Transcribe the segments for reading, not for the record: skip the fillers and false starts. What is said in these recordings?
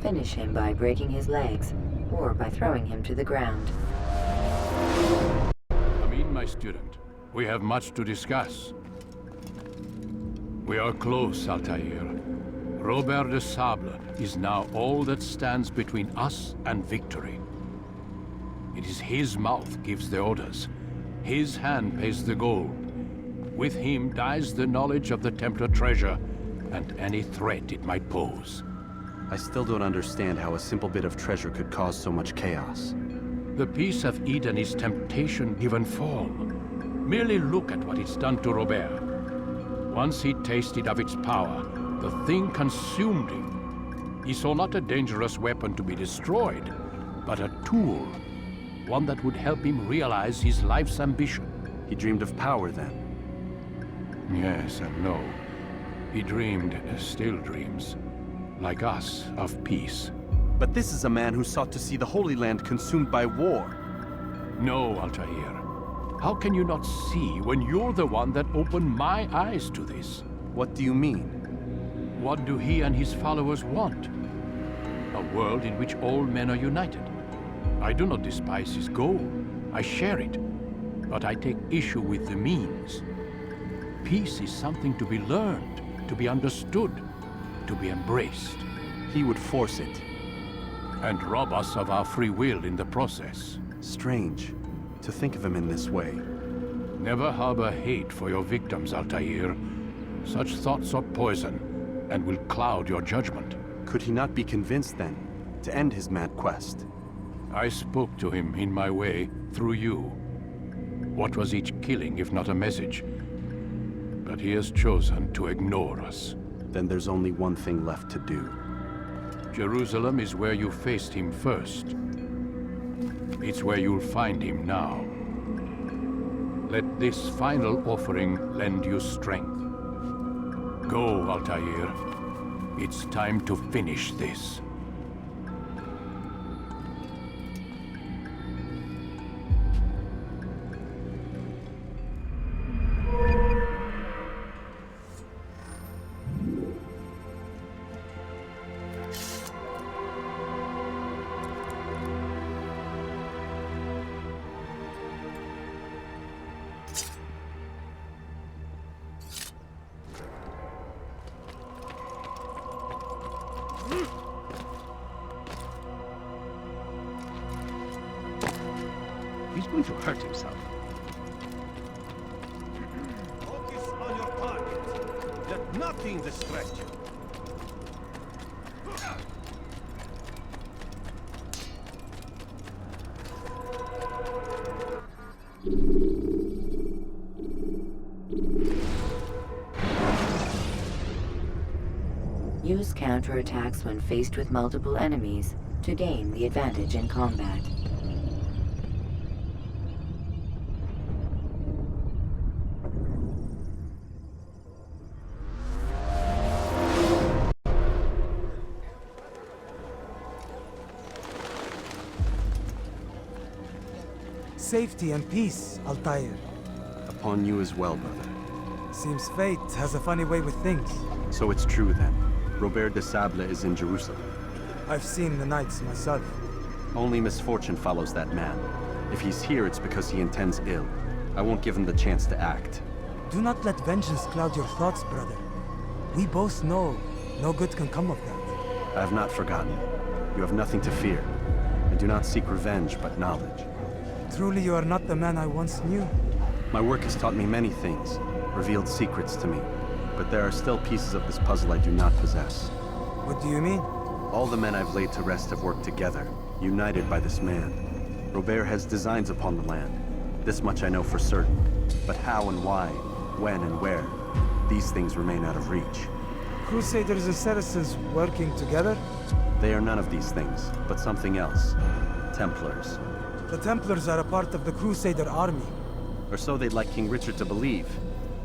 Finish him by breaking his legs, or by throwing him to the ground. Amin, my student, we have much to discuss. We are close, Altair. Robert de Sable is now all that stands between us and victory. It is his mouth gives the orders. His hand pays the gold. With him dies the knowledge of the Templar treasure and any threat it might pose. I still don't understand how a simple bit of treasure could cause so much chaos. The peace of Eden is temptation given form. Merely look at what it's done to Robert. Once he tasted of its power, the thing consumed him. He saw not a dangerous weapon to be destroyed, but a tool. One that would help him realize his life's ambition. He dreamed of power then? Yes and no. He dreamed, still dreams, like us, of peace. But this is a man who sought to see the Holy Land consumed by war. No, Altair. How can you not see when you're the one that opened my eyes to this? What do you mean? What do he and his followers want? A world in which all men are united. I do not despise his goal. I share it. But I take issue with the means. Peace is something to be learned, to be understood, to be embraced. He would force it. And rob us of our free will in the process. Strange, to think of him in this way. Never harbor hate for your victims, Altair. Such thoughts are poison, and will cloud your judgment. Could he not be convinced, then, to end his mad quest? I spoke to him in my way, through you. What was each killing, if not a message? But he has chosen to ignore us. Then there's only one thing left to do. Jerusalem is where you faced him first. It's where you'll find him now. Let this final offering lend you strength. Go, Altair. It's time to finish this. He's going to hurt himself. Focus on your target. Let nothing distract you. Use counterattacks when faced with multiple enemies to gain the advantage in combat. Safety and peace, Altair. Upon you as well, brother. Seems fate has a funny way with things. So it's true then. Robert de Sable is in Jerusalem. I've seen the Knights myself. Only misfortune follows that man. If he's here, it's because he intends ill. I won't give him the chance to act. Do not let vengeance cloud your thoughts, brother. We both know no good can come of that. I have not forgotten. You have nothing to fear. I do not seek revenge, but knowledge. Truly you are not the man I once knew. My work has taught me many things, revealed secrets to me. But there are still pieces of this puzzle I do not possess. What do you mean? All the men I've laid to rest have worked together, united by this man. Robert has designs upon the land. This much I know for certain. But how and why, when and where, these things remain out of reach. Crusaders and Saracens working together? They are none of these things, but something else. Templars. The Templars are a part of the Crusader army. Or so they'd like King Richard to believe.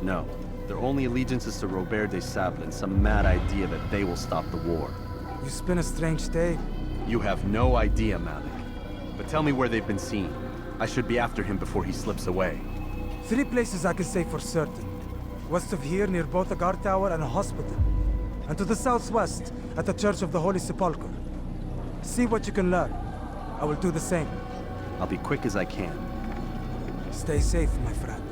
No, their only allegiance is to Robert de Sable and some mad idea that they will stop the war. You spin a strange tale. You have no idea, Malik. But tell me where they've been seen. I should be after him before he slips away. 3 places I can say for certain. West of here, near both a guard tower and a hospital. And to the southwest, at the Church of the Holy Sepulchre. See what you can learn. I will do the same. I'll be quick as I can. Stay safe, my friend.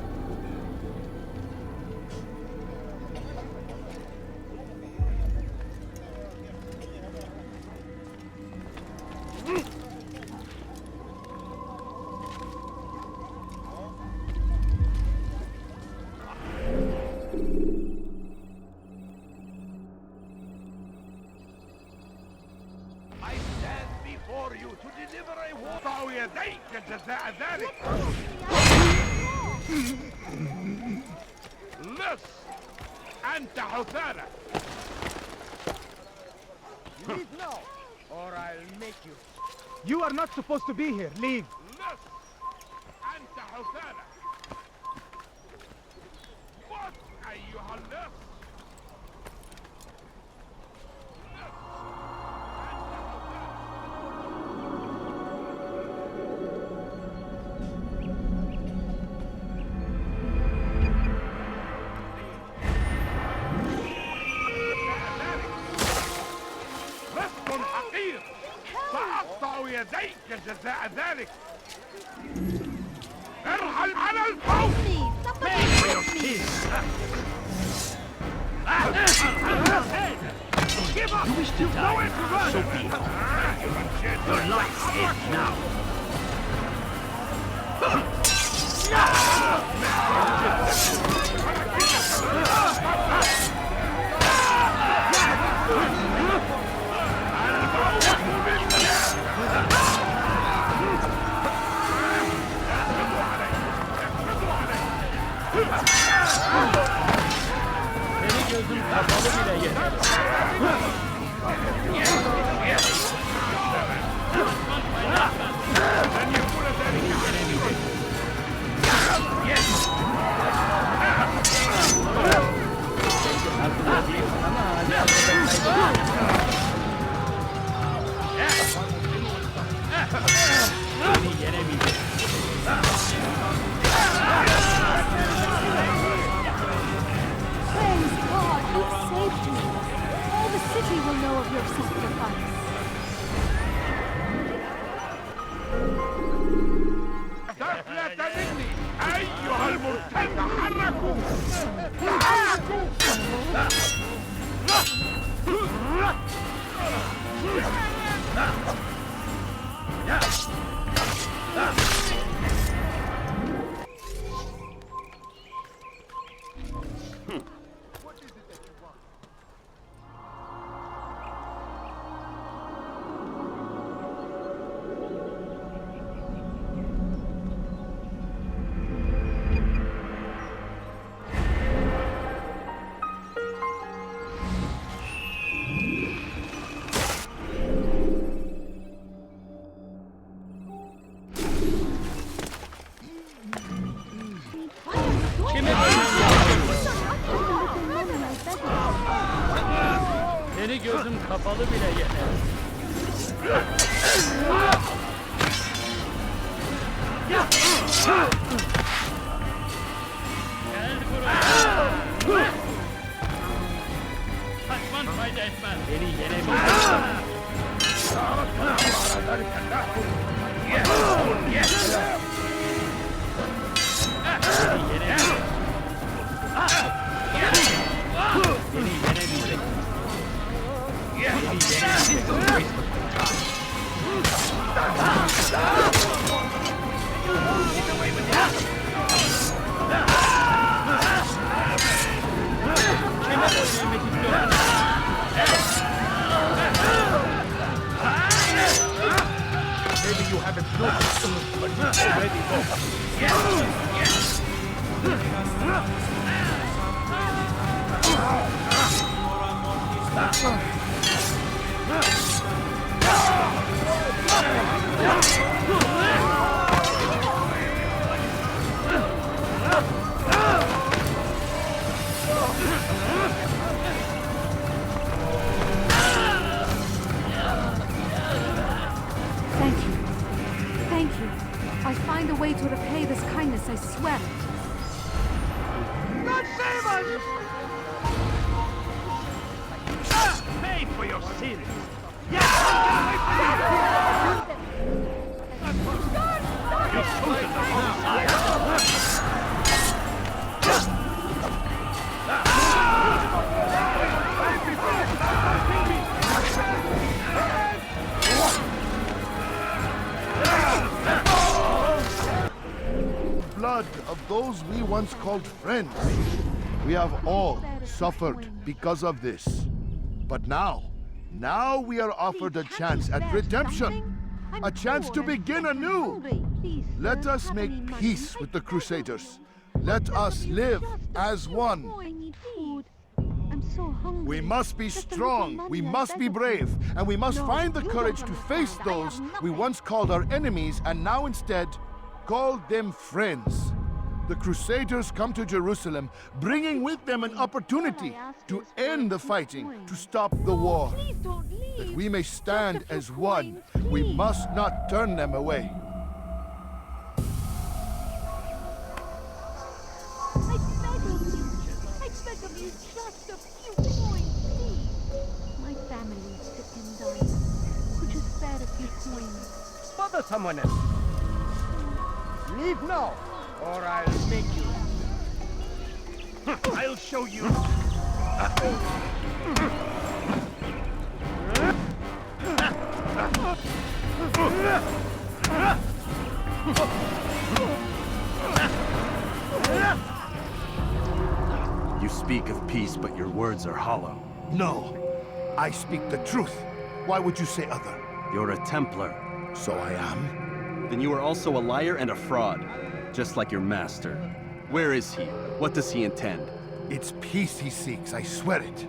I stand before you to deliver a war. يديك جزاء ذلك. لص أنت حثالة. Leave now, or I'll make you. You are not supposed to be here. Leave. لص أنت حثالة. موت أيها اللص. رزق حقير سأقطع يديك جزاء ذلك. ارحل على الفور. You wish to die? So be it. Your life ends now. Seni gözüm kapalı bile yeter. Beni yenemeyecek. Praise God, you saved me. All the city will know of your sacrifice. غفلة مني أيها المرتد. تحركوا تحركوا. Seni gözüm kapalı bile yeter. Gel buraya. Kaçman fayda etmez. Beni yenemeyeceksin. Maybe you haven't noticed, but you already know. Thank you. Thank you. I'll find a way to repay this kindness, I swear. God save us! Pay for your sins! Yes! blood of those we once called friends. We have all suffered because of this. But now we are offered a chance at redemption. A chance to begin anew. Let us make peace with the Crusaders. Let us live as one. We must be strong, we must be brave, and we must find the courage to face those we once called our enemies and now instead call them friends. The Crusaders come to Jerusalem, bringing with them an opportunity to end the fighting, to stop the war. That we may stand as one, we must not turn them away. I beg of you, just a few coins, please. My family is sick and dying. Could you spare a few coins? Bother someone else. Leave now, or I'll make you. I'll show you. You speak of peace, but your words are hollow. No, I speak the truth. Why would you say other? You're a Templar. So I am. Then you are also a liar and a fraud, just like your master. Where is he? What does he intend? It's peace he seeks, I swear it.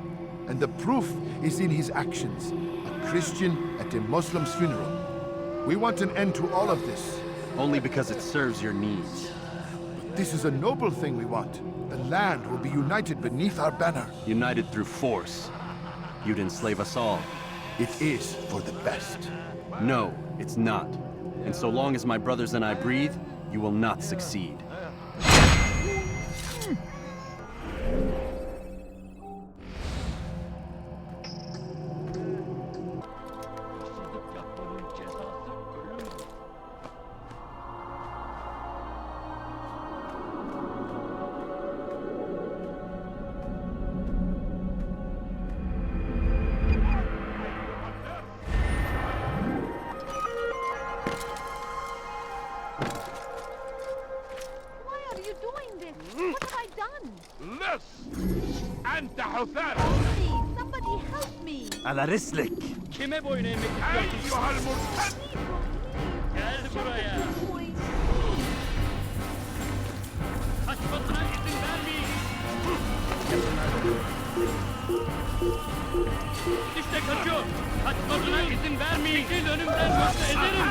And the proof is in his actions. A Christian at a Muslim's funeral. We want an end to all of this. Only because it serves your needs. But this is a noble thing we want. The land will be united beneath our banner. United through force. You'd enslave us all. It is for the best. No, it's not. And so long as my brothers and I breathe, you will not succeed. Somebody help me! على رسلك. Kime boyun eğmek istiyorsun? Gel buraya. Kaçmasına izin vermeyin. İşte kaçıyor. Kaçmasına izin vermeyin. Çekil önümden yoksa ederim.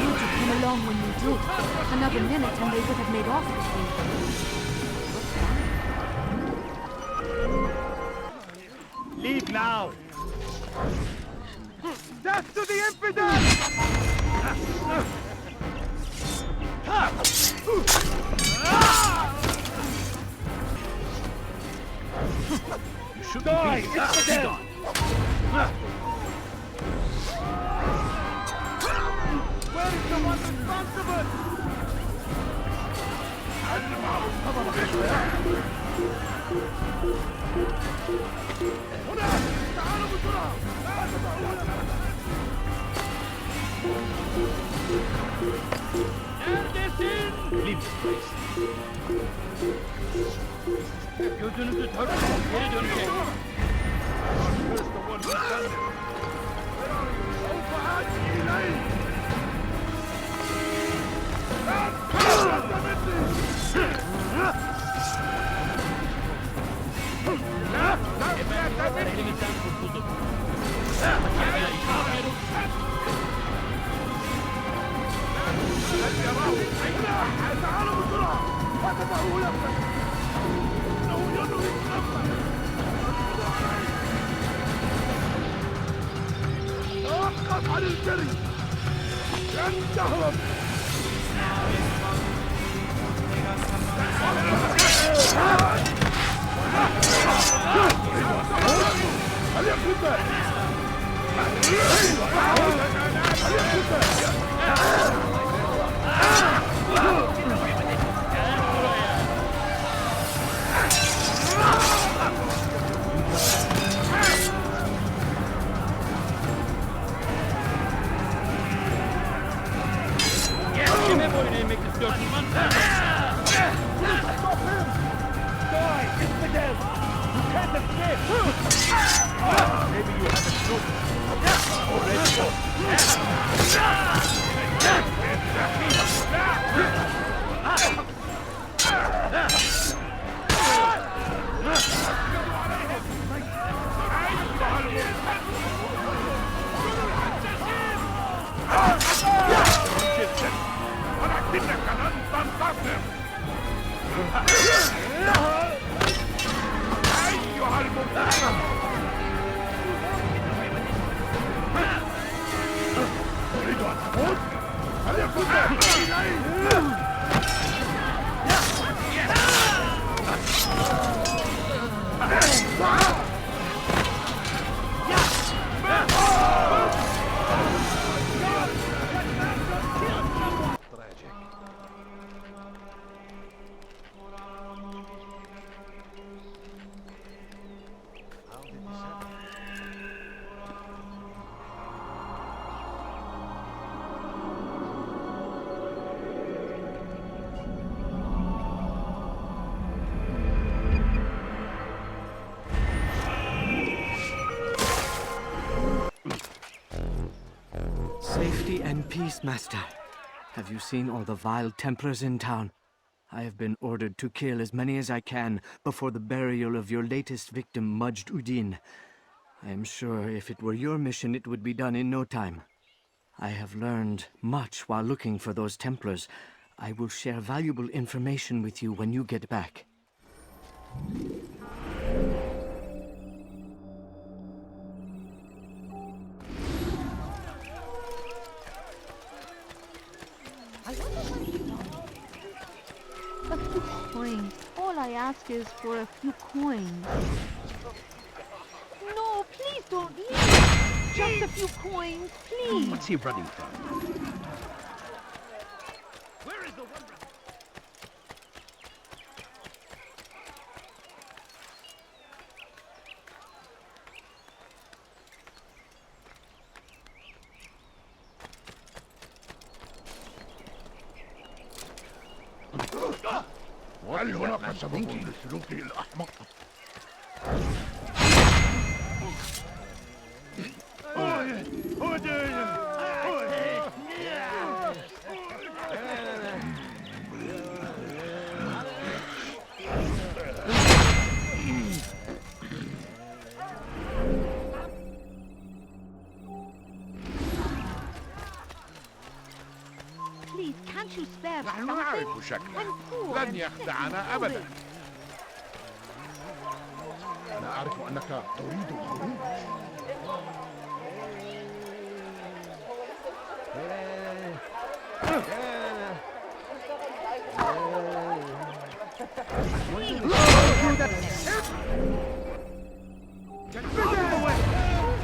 You to come along when you did. Another minute and they would have made off with me. Leave now. Death to the infidel! You shouldn't be infidel. Where is the one responsible? Neredesin? Leave this place. Gözünüzü törpün, geri dönecek. Elimizden kurtulduk. توقف عن الجري لن تهرب هل يكون ذلك؟ هل يكون ذلك؟ Safety and peace, Master. Have you seen all the vile Templars in town? I have been ordered to kill as many as I can before the burial of your latest victim, Majd Udin. I am sure if it were your mission, it would be done in no time. I have learned much while looking for those Templars. I will share valuable information with you when you get back. A few coins. All I ask is for a few coins. No, please don't leave. Just a few coins, please. What's he running from? Where is the one? هل هناك سبب لسلوكه الأحمق؟ Please, can't you spare نحن something? نعرف شكله. I'm poor لن and يخدعنا أبدا. أنا أعرف أنك تريد الخروج.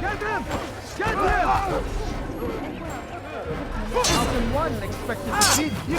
Get him! Get him! Falcon 1 expected to beat. You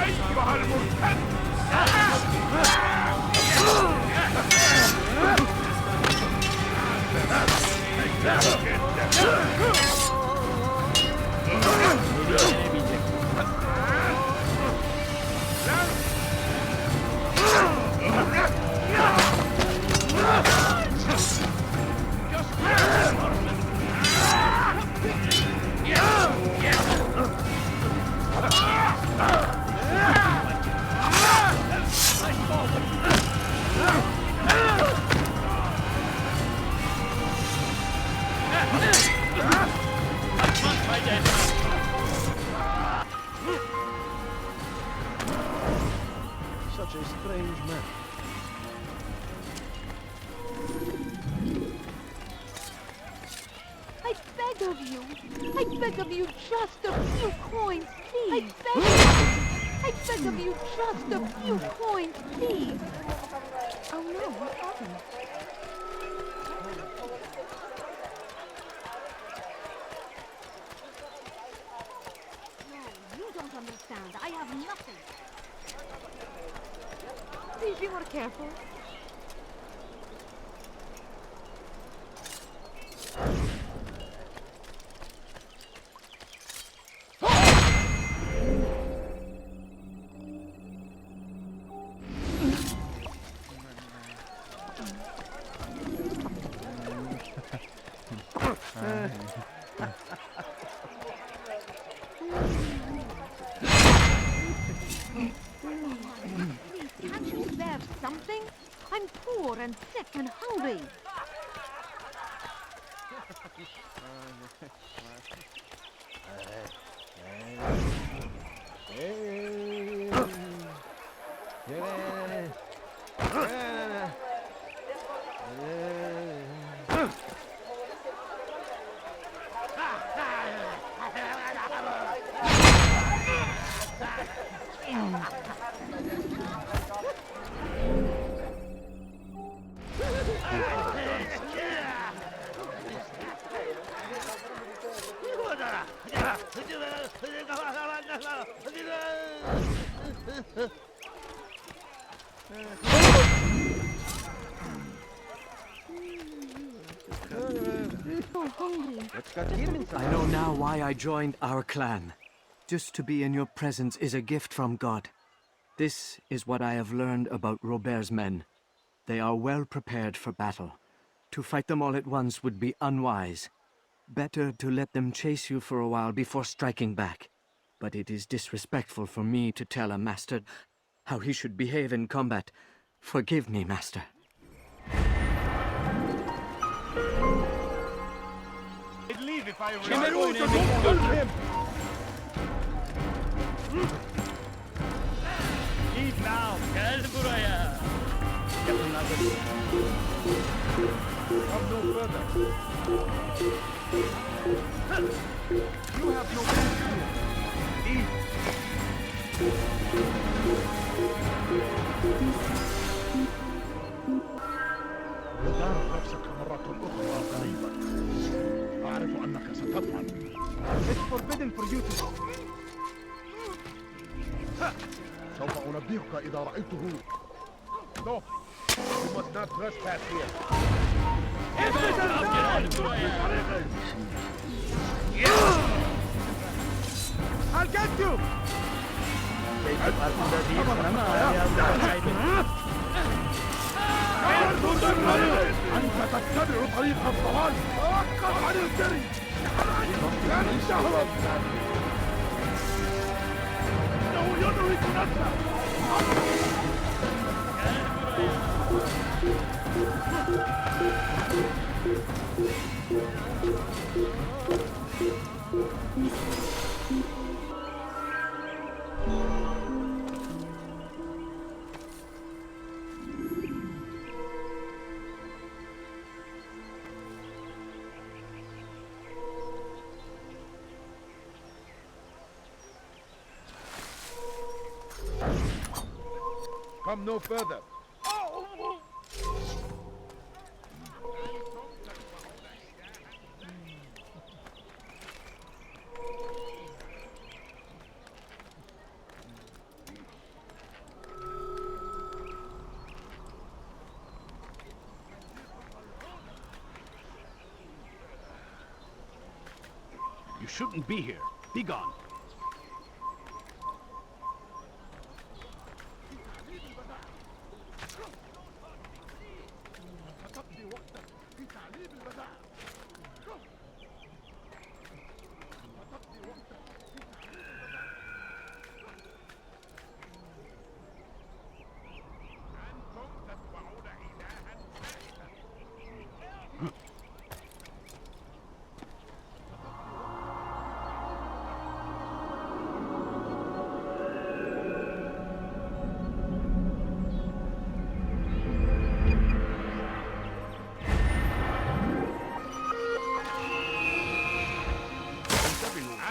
أيها المرتد! Such a strange man. I beg of you, just a few coins, please. I beg of you, just a few coins, please. Oh no, what happened? No, you don't understand. understand. I have nothing. Please be more careful. Can't you bear something? I'm poor and sick and hungry. So hungry. I know now why I joined our clan. Just to be in your presence is a gift from God. This is what I have learned about Robert's men. They are well prepared for battle. To fight them all at once would be unwise. Better to let them chase you for a while before striking back. But it is disrespectful for me to tell a master how he should behave in combat. Forgive me, master. I'd leave if I were him! Leave now. Gel buraya. Come no further. You have no right here. Leave. دار نفسك مرة أخرى قريبا. أعرف أنك ستفعل. It's forbidden for you to go. سوف أنبهك إذا رأيته. No, you must not trespass here. I'll get you! أنت تتبع طريق الضلال. توقف عن الجري. لن تهرب. إنه يدرك نفسه. Come no further. You shouldn't be here. Be gone.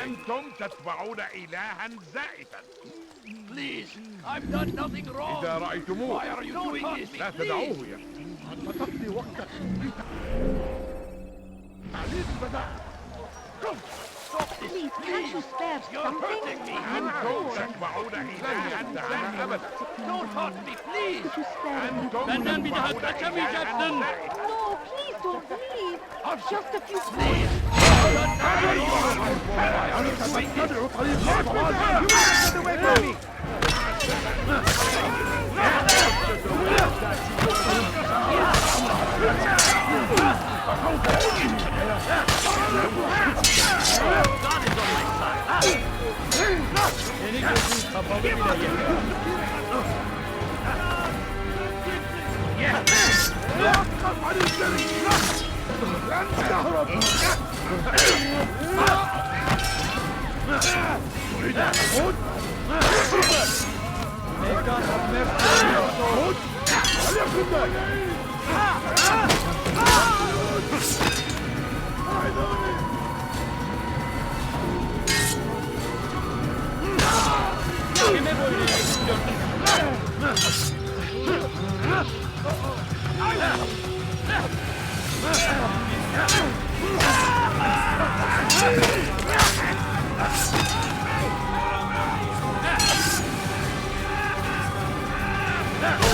أنتم تتبعون إلها زائفا. Please, I've done nothing wrong. إذا رأيتموه Why are you doing this? لا تدعوه يخطئ. أنت تقضي وقتك في تعليم البداء. Please, can't you spare something? I'm poor. Don't hurt me, please! Could you spare a few Benden coins? bir daha kaçamayacaksın! No, please don't leave. Just a few coins. Get away from me! Seni gözün kapalı bile Kime böyle istiyorsun?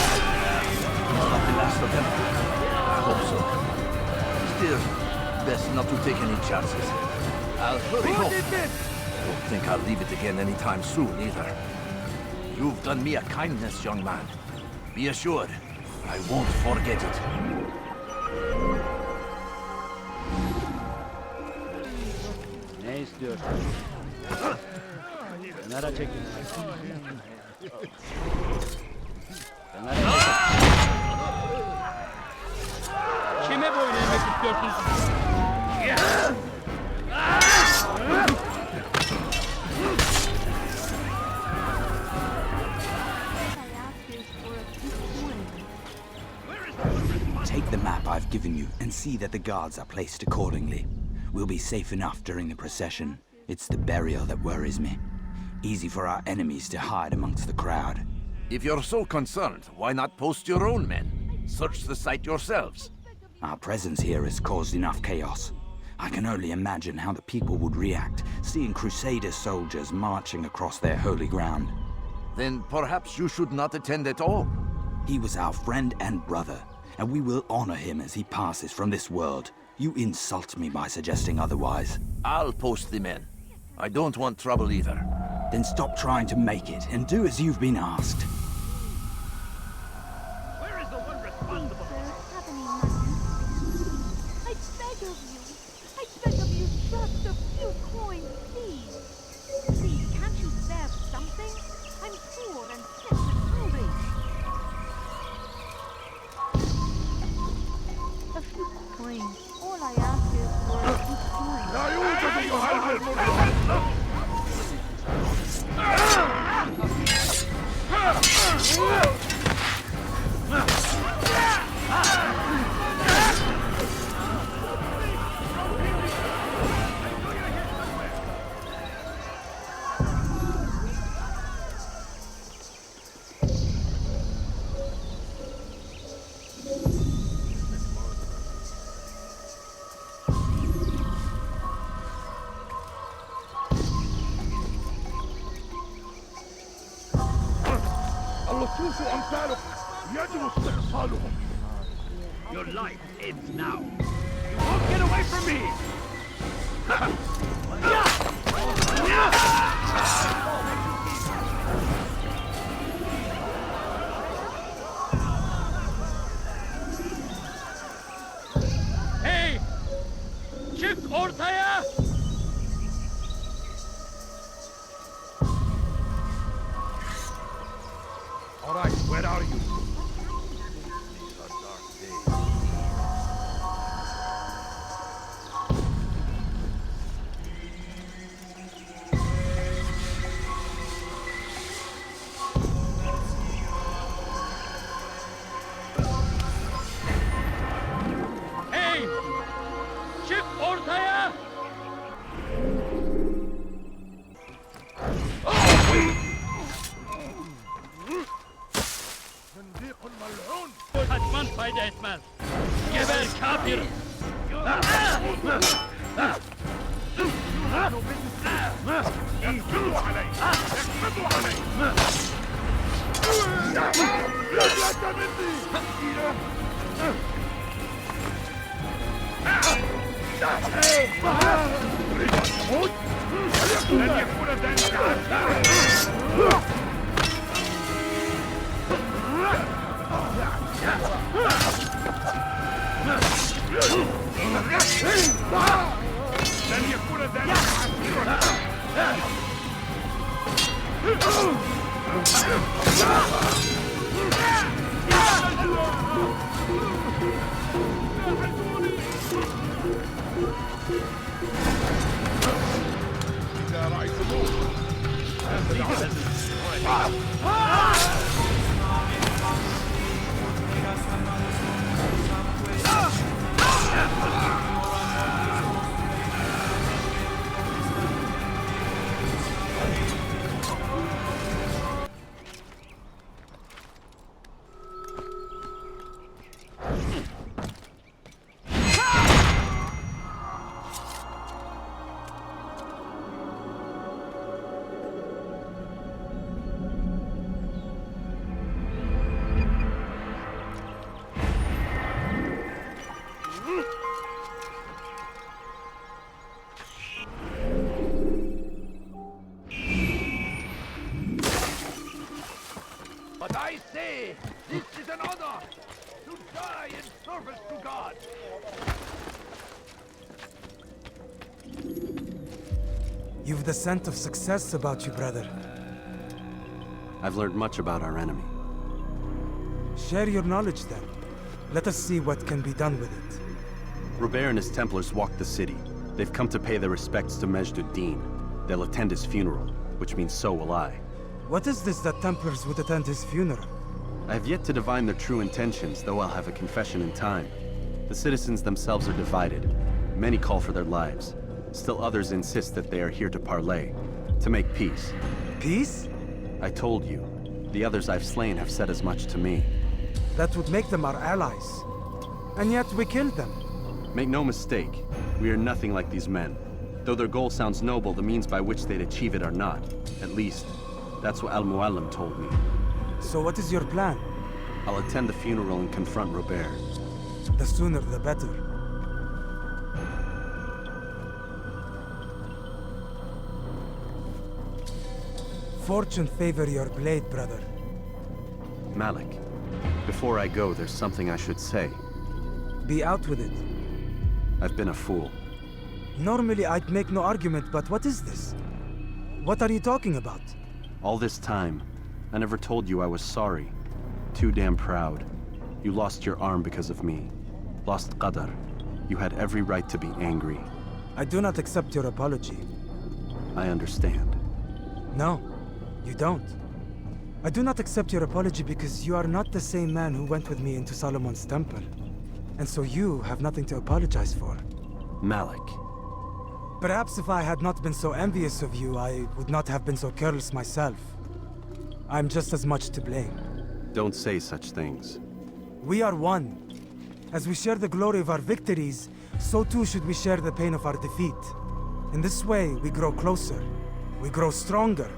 Not the last of them. I hope so. Still, best not to take any chances. I'll hurry home. Don't think I'll leave it again anytime soon, either. You've done me a kindness, young man. Be assured, I won't forget it. Ne istiyorsun? Kenara çekil. Kenara çekil. Kime boyun eğmek istiyorsun? Take the map I've given you and see that the guards are placed accordingly. We'll be safe enough during the procession. It's the burial that worries me. Easy for our enemies to hide amongst the crowd. If you're so concerned, why not post your own men? Search the site yourselves. Our presence here has caused enough chaos. I can only imagine how the people would react, seeing Crusader soldiers marching across their holy ground. Then perhaps you should not attend at all. He was our friend and brother, and we will honor him as he passes from this world. You insult me by suggesting otherwise. I'll post the men. I don't want trouble either. Then stop trying to make it and do as you've been asked. Where is the one responsible? I beg of you, just a few coins, please. Please, can't you spare something? I'm poor and sick and hungry. A few coins. All I ask is for a few coins. لا يوجد يهرب المرجع. اللصوص أمثالك يجب استئصالهم. Your life ends now. You won't get away from me! Hey! Çık ortaya! All right, where are you? Hey! Çık ortaya! صنديق ملعون. Kaçman fayda etmez. Geber kafir! اقبضوا علي! اقبضوا علي! رجلك مني! تريد أن تموت؟ لن يكون ذلك عسيرا! لن يكون ذلك عسيرا! إذا رأيتموه But I say, this is an honor to die in service to God. You've the scent of success about you, brother. I've learned much about our enemy. Share your knowledge then. Let us see what can be done with it. Robert and his Templars walked the city. They've come to pay their respects to Majd-ud-Din. They'll attend his funeral, which means so will I. What is this that Templars would attend his funeral? I have yet to divine their true intentions, though I'll have a confession in time. The citizens themselves are divided. Many call for their lives. Still others insist that they are here to parley, to make peace. Peace? I told you. The others I've slain have said as much to me. That would make them our allies. And yet we killed them. Make no mistake, we are nothing like these men. Though their goal sounds noble, the means by which they'd achieve it are not. At least, that's what Al-Muallim told me. So what is your plan? I'll attend the funeral and confront Robert. The sooner the better. Fortune favor your blade, brother. Malik, before I go, there's something I should say. Be out with it. I've been a fool. Normally I'd make no argument, but what is this? What are you talking about? All this time, I never told you I was sorry. Too damn proud. You lost your arm because of me. Lost Qadar. You had every right to be angry. I do not accept your apology. I understand. No, you don't. I do not accept your apology because you are not the same man who went with me into Solomon's temple. And so you have nothing to apologize for. Malik. Perhaps if I had not been so envious of you, I would not have been so careless myself. I'm just as much to blame. Don't say such things. We are one. As we share the glory of our victories, so too should we share the pain of our defeat. In this way, we grow closer. We grow stronger.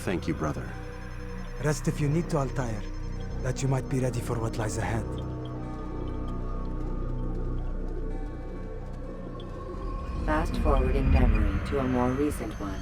Thank you, brother. Rest if you need to, Altair, that you might be ready for what lies ahead. Fast forwarding memory to a more recent one.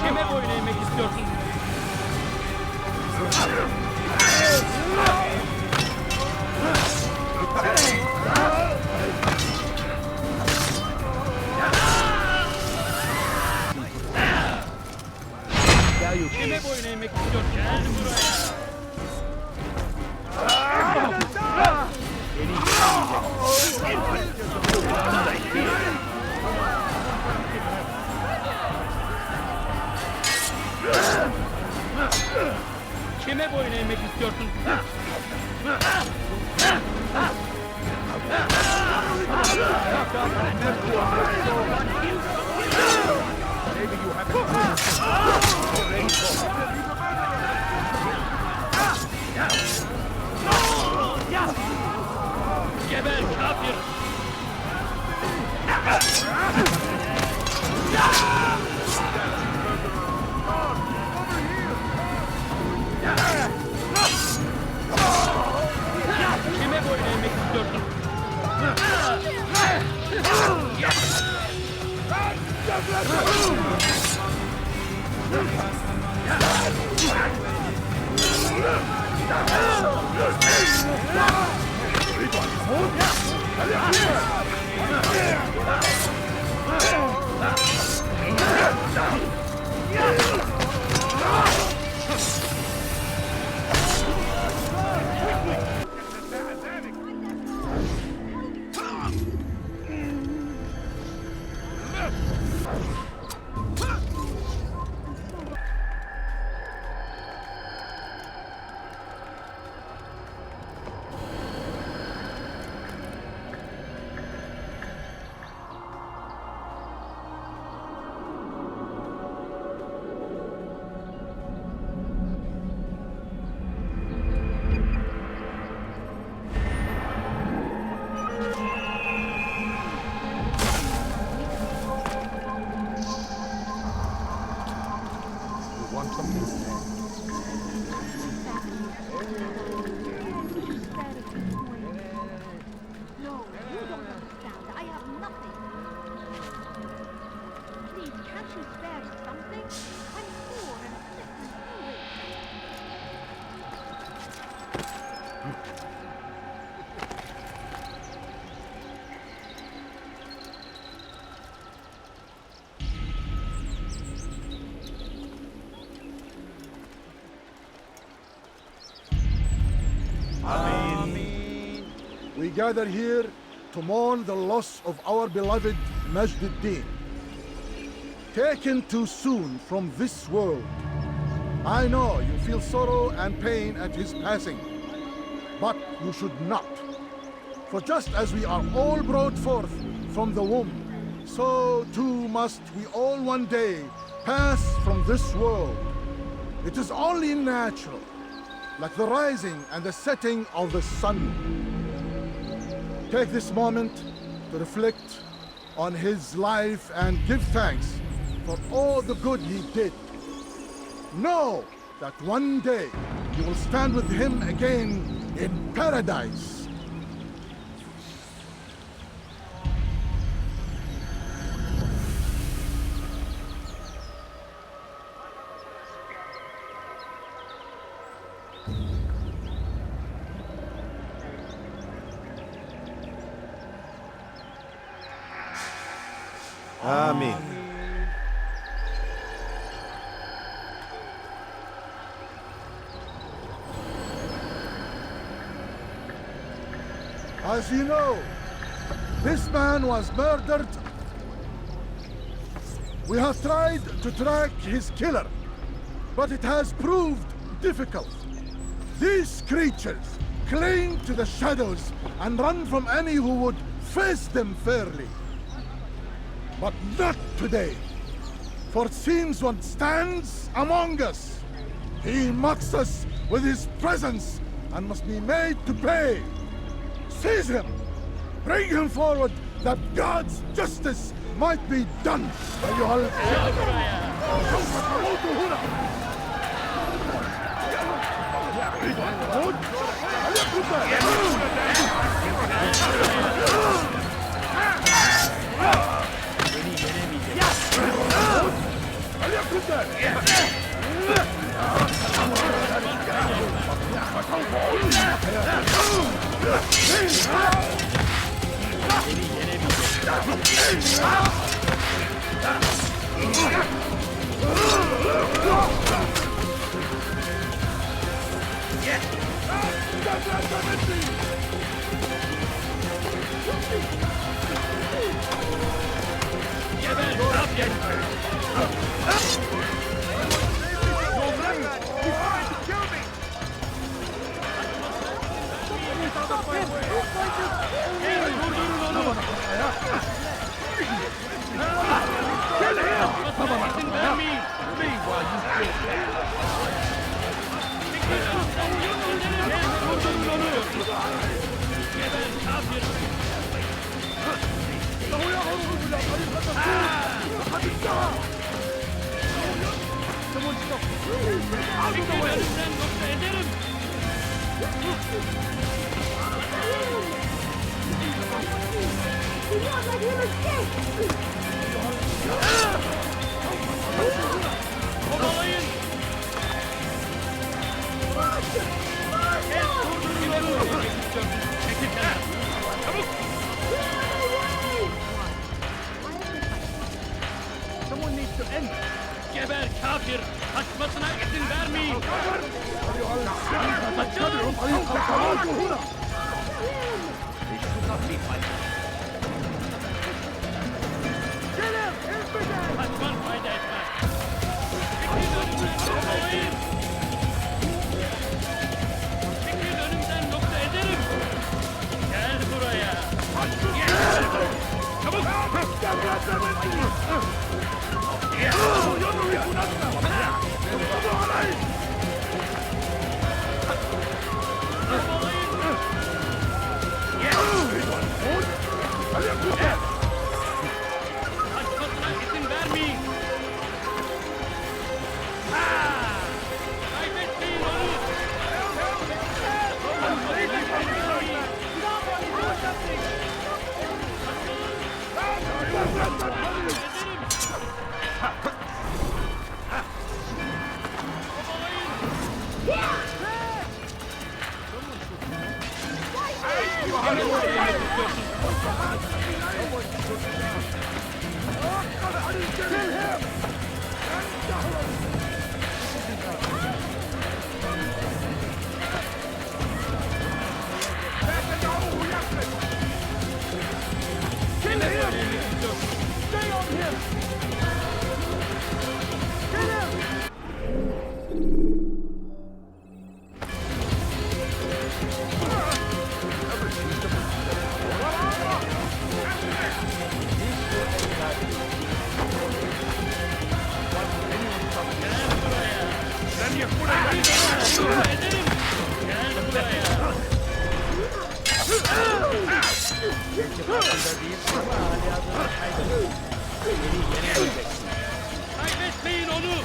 Kime boyun eğmek istiyorsun? Kime boyun eğmek istiyorsun? Gel buraya. Kime boyun eğmek istiyorsun? Geber kafir! Kime boyun eğmek istiyorsun? We gather here to mourn the loss of our beloved Majduddin, taken too soon from this world. I know you feel sorrow and pain at his passing, but you should not. For just as we are all brought forth from the womb, so too must we all one day pass from this world. It is only natural, like the rising and the setting of the sun. Take this moment to reflect on his life and give thanks for all the good he did. Know that one day you will stand with him again in paradise. Amen. As you know, this man was murdered. We have tried to track his killer, but it has proved difficult. These creatures cling to the shadows and run from any who would face them fairly. But not today, for it seems one stands among us. He mocks us with his presence and must be made to pay. Seize him! Bring him forward that God's justice might be done! أيها Someone needs to end. Geber kafir! Kaçmasına izin vermeyin! Kaçman fayda etmez. Çekil önümden noktalayın! Çekil önümden nokta ederim! Gel buraya! Gel! Çabuk! Kaçmasına izin vermeyin! Kaybetmeyin onu! Kaybetmeyin onu!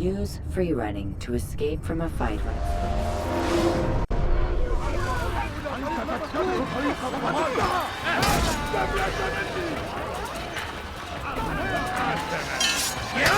Use free running to escape from a fight. Yeah!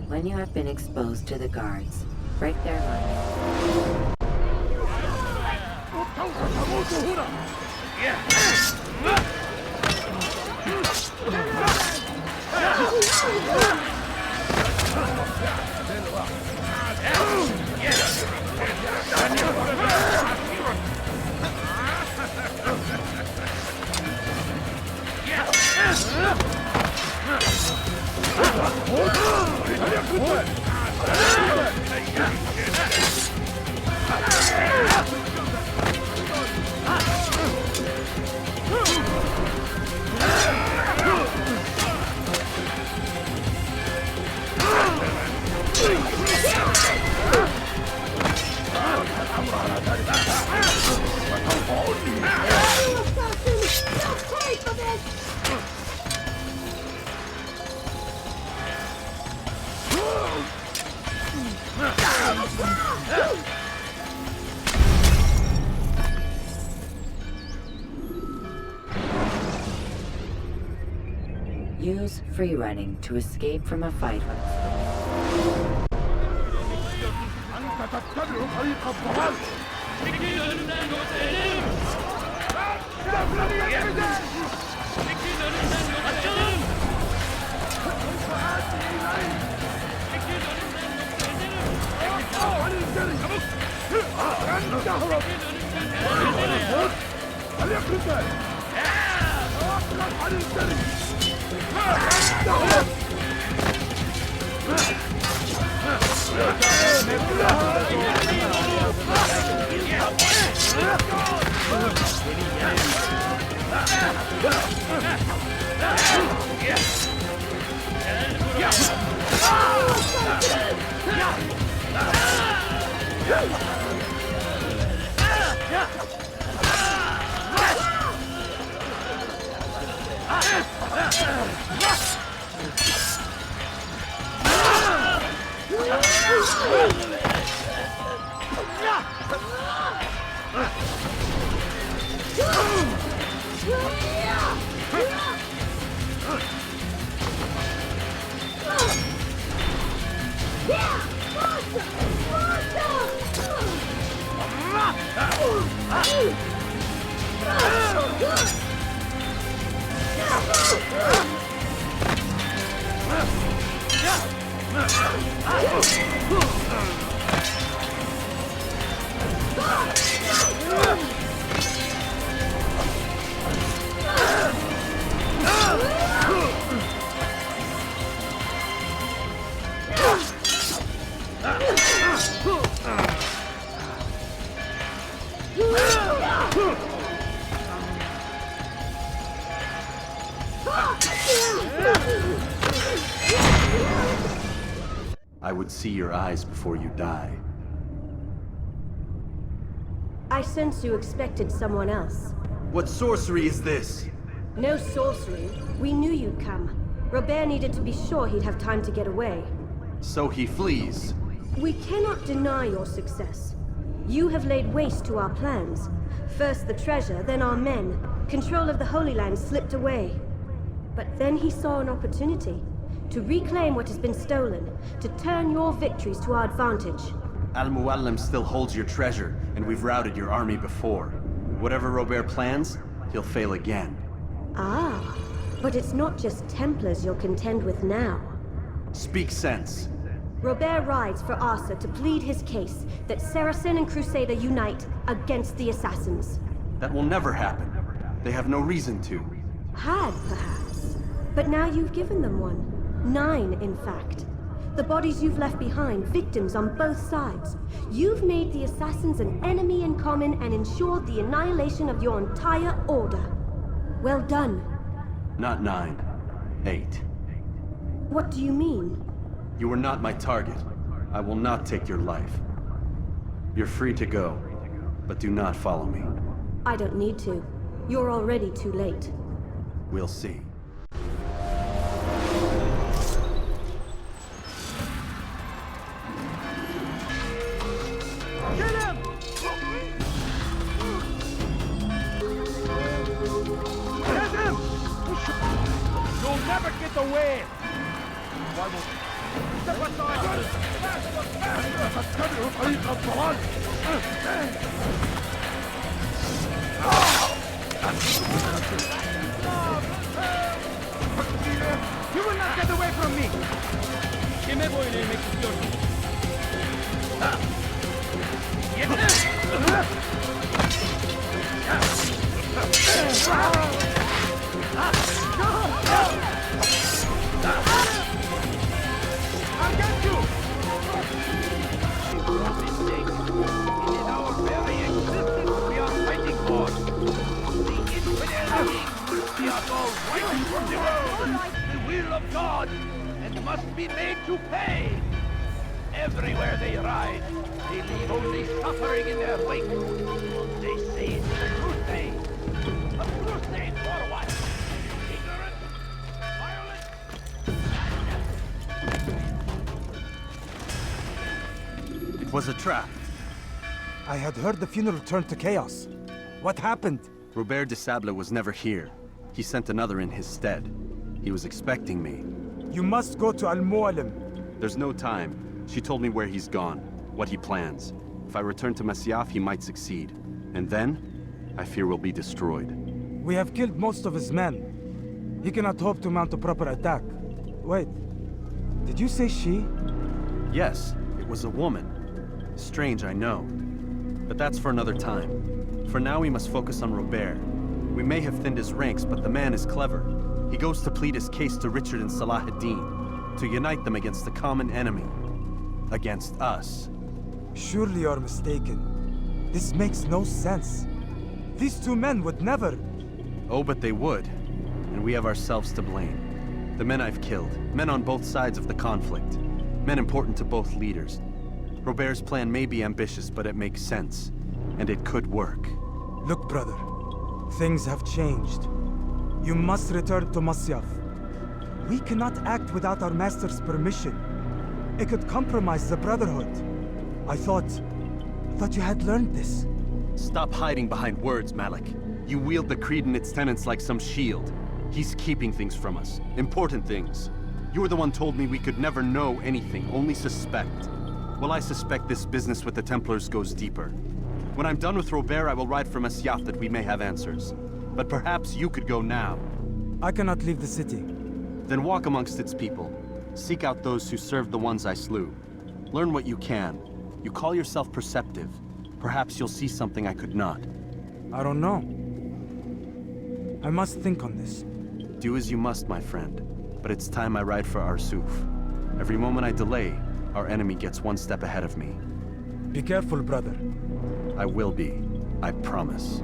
When you have been exposed to the guards, break their line. Use free running to escape from a fight. I would see your eyes before you die. I sense you expected someone else. What sorcery is this? No sorcery. We knew you'd come. Robert needed to be sure he'd have time to get away. So he flees. We cannot deny your success. You have laid waste to our plans. First the treasure, then our men. Control of the Holy Land slipped away. But then he saw an opportunity to reclaim what has been stolen, to turn your victories to our advantage. Al-Muallim still holds your treasure, and we've routed your army before. Whatever Robert plans, he'll fail again. Ah, but it's not just Templars you'll contend with now. Speak sense. Robert rides for Arsa to plead his case that Saracen and Crusader unite against the Assassins. That will never happen. They have no reason to. Had, perhaps. But now you've given them one. 9, in fact. The bodies you've left behind, victims on both sides. You've made the Assassins an enemy in common and ensured the annihilation of your entire order. Well done. Not 9. 8. What do you mean? You are not my target. I will not take your life. You're free to go, but do not follow me. I don't need to. You're already too late. We'll see. Kill him! Get him! You'll never get away! Why won't you? Step aside! You will not get away from me! Kime boylaymak istiyorsun? I'll get you! It is our very existence we are fighting for. The infidel king, we are all wiped from the world. The will of God, and must be made to pay. Everywhere they ride, they leave only suffering in their wake. They say it's a crusade. A crusade for what? Ignorance? Violence? It was a trap. I had heard the funeral turned to chaos. What happened? Robert Désilets was never here. He sent another in his stead. He was expecting me. You must go to Al-Mualim. There's no time. She told me where he's gone, what he plans. If I return to Masyaf, he might succeed. And then, I fear we'll be destroyed. We have killed most of his men. He cannot hope to mount a proper attack. Wait, did you say she? Yes, it was a woman. Strange, I know. But that's for another time. For now, we must focus on Robert. We may have thinned his ranks, but the man is clever. He goes to plead his case to Richard and Salah ad-Din, to unite them against the common enemy. Against us. Surely you're mistaken. This makes no sense. These two men would never... Oh, but they would. And we have ourselves to blame. The men I've killed, men on both sides of the conflict. Men important to both leaders. Robert's plan may be ambitious, but it makes sense. And it could work. Look, brother. Things have changed. You must return to Masyaf. We cannot act without our master's permission. It could compromise the Brotherhood. I thought you had learned this. Stop hiding behind words, Malik. You wield the creed and its tenets like some shield. He's keeping things from us. Important things. You were the one told me we could never know anything, only suspect. Well, I suspect this business with the Templars goes deeper. When I'm done with Robert, I will ride for Masyaf that we may have answers. But perhaps you could go now. I cannot leave the city. Then walk amongst its people. Seek out those who served the ones I slew. Learn what you can. You call yourself perceptive. Perhaps you'll see something I could not. I don't know. I must think on this. Do as you must, my friend. But it's time I ride for Arsuf. Every moment I delay, our enemy gets one step ahead of me. Be careful, brother. I will be. I promise.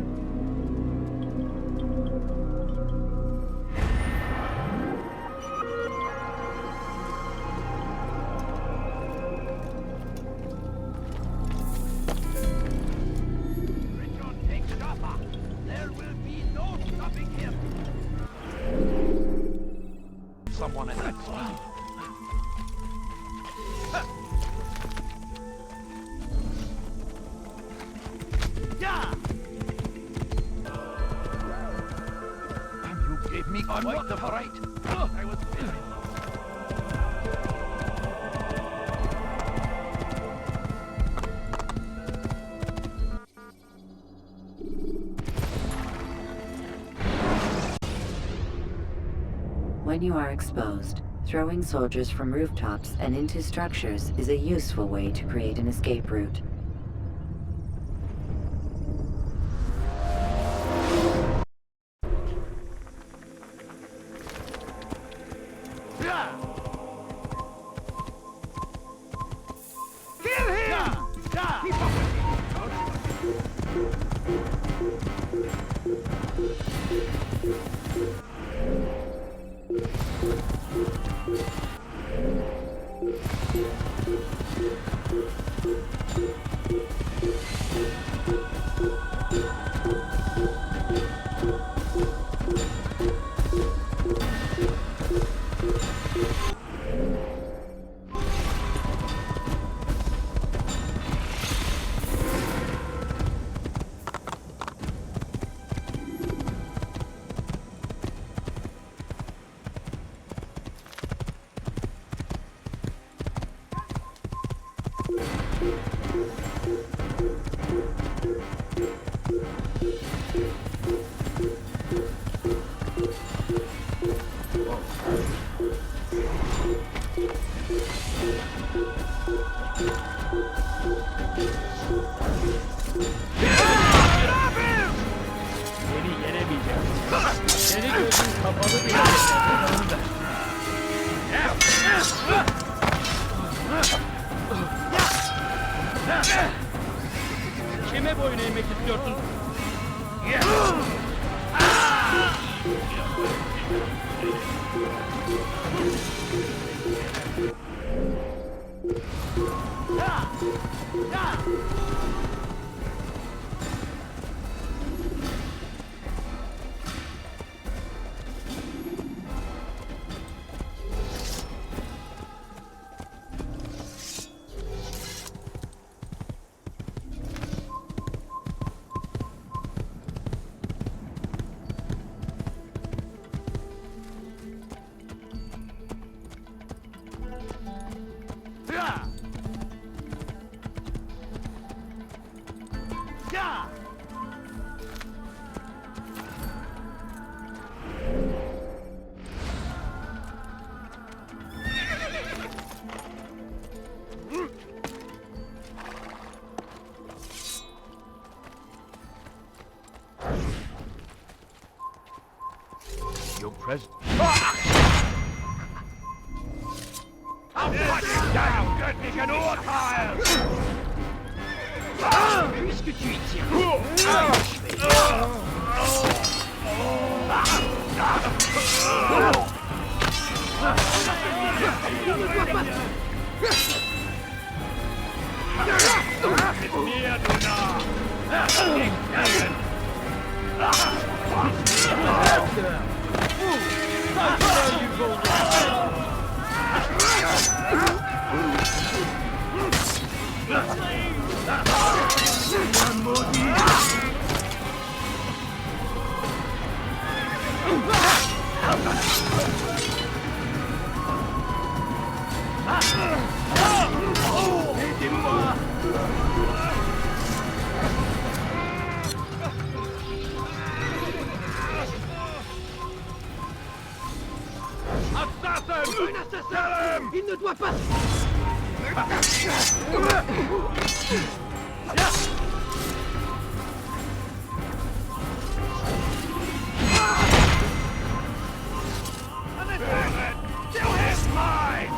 Someone in that cloud. Yeah! You gave me quite the fright. I was busy. When you are exposed, throwing soldiers from rooftops and into structures is a useful way to create an escape route. Kill him! Keep up with me! Seni gözün kapalı bile geçer. Kime boyun eğmek istiyorsun? Your presence. I'll cut you down, göttlichen Urteil! Puisque tu y Il ne doit pas... Kill his mind!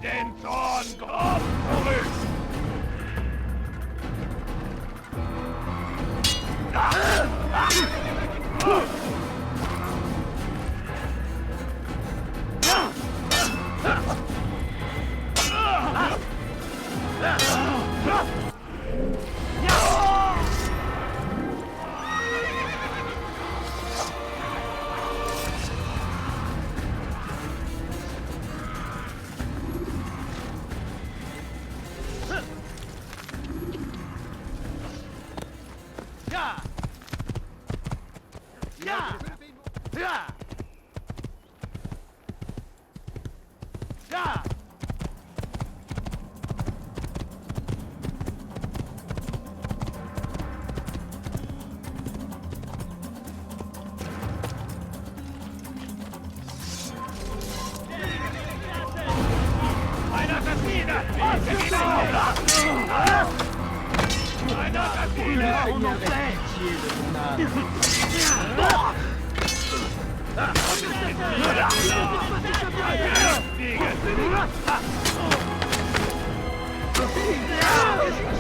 Den Zorn grob zurück!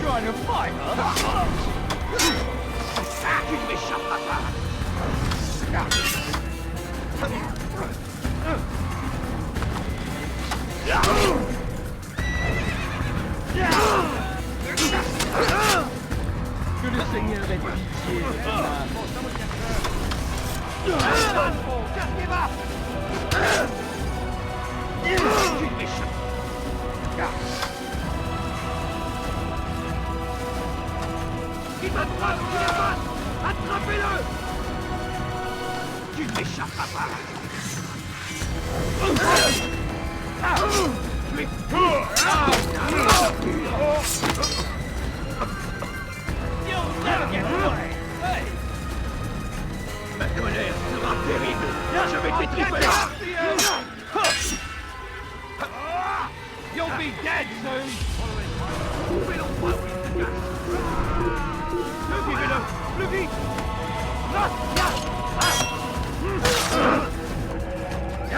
Trying to fight, huh? Tu ne m'échapperas pas! Que le Seigneur ait pitié de ton âme. Tu ne m'échapperas. Il m'attrape, il passe! Attrapez-le! Tu ne m'échapperas pas! Tu es fou! You'll never get away! Hey! Ma colère sera terrible! Je vais t'étripper! You'll be dead soon! Coupez l'endroit où il se cache! Suivez-le! Plus vite!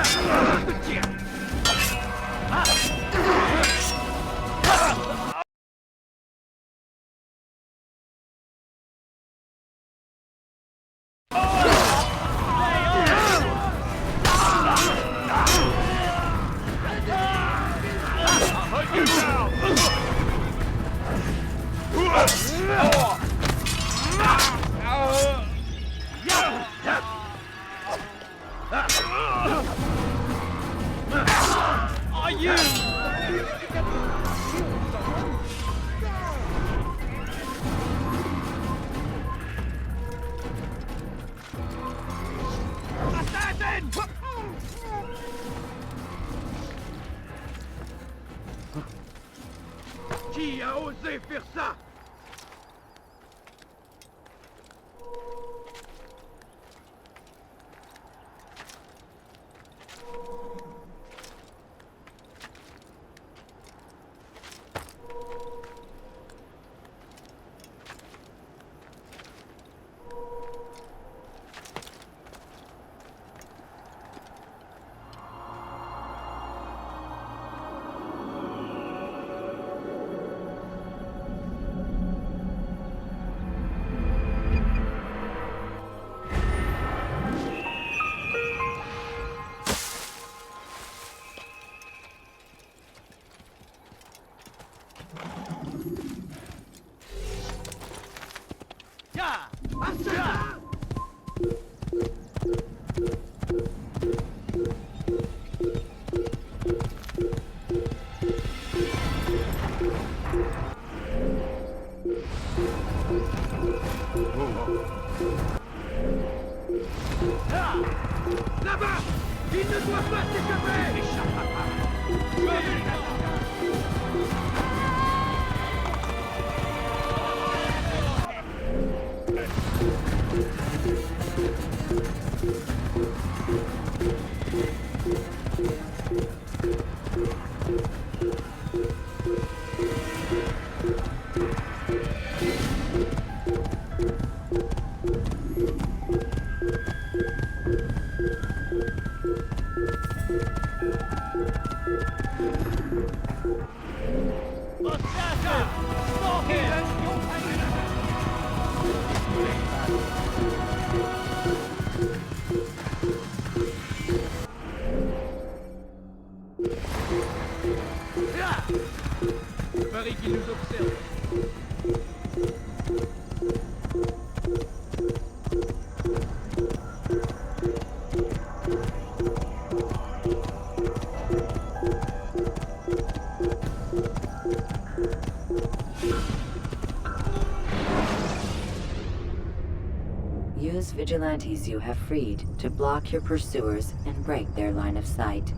Je te tire! Qui a osé faire ça? Là-bas! Il ne doit pas s'échapper! Échappera pas! Parie qu'il nous observe. those vigilantes you have freed to block your pursuers and break their line of sight.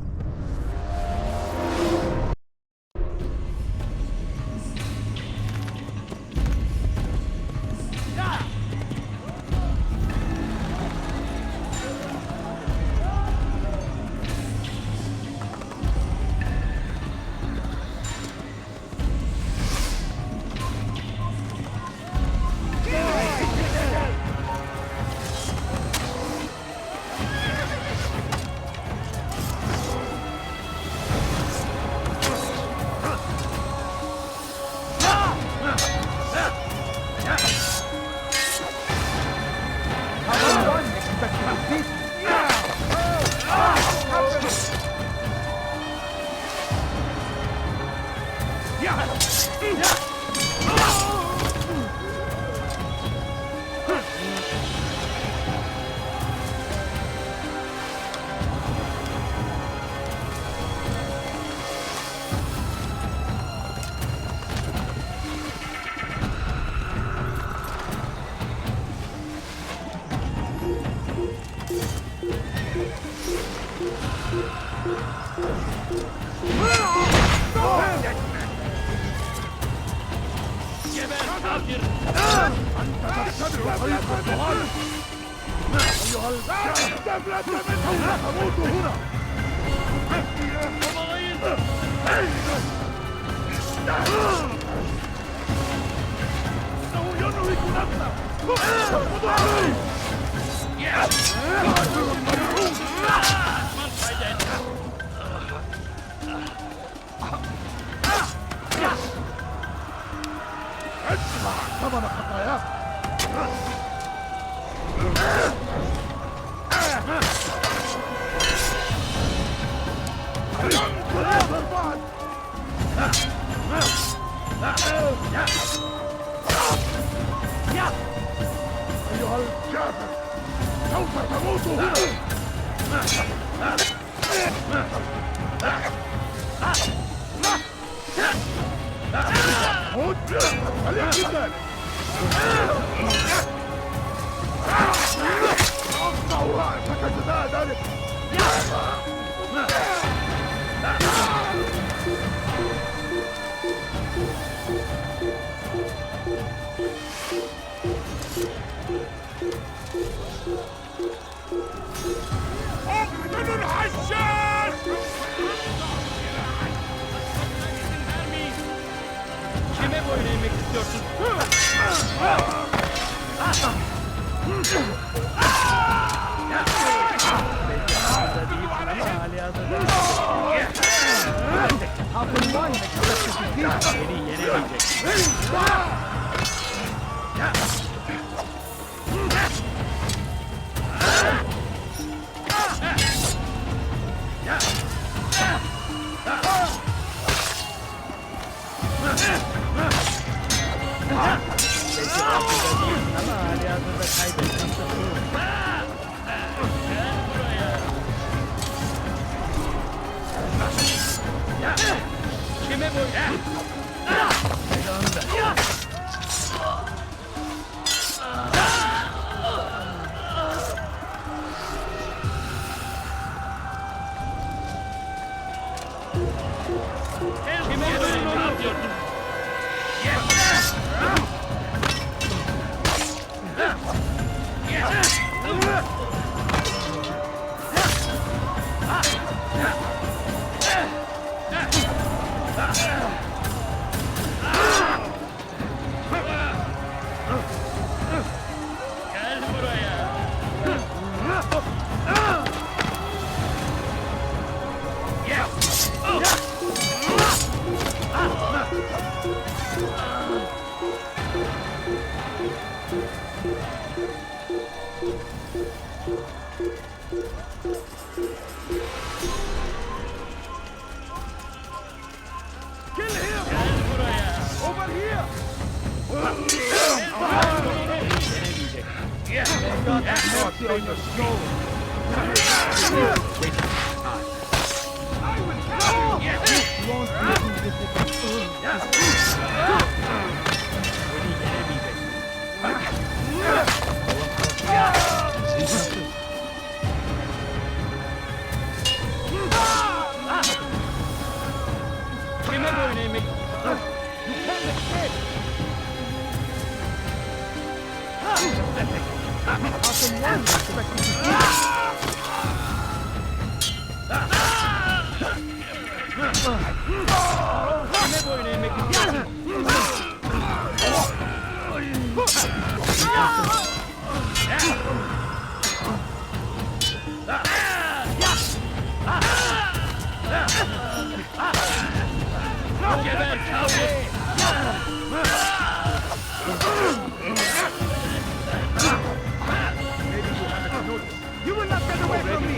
You will not get away from me!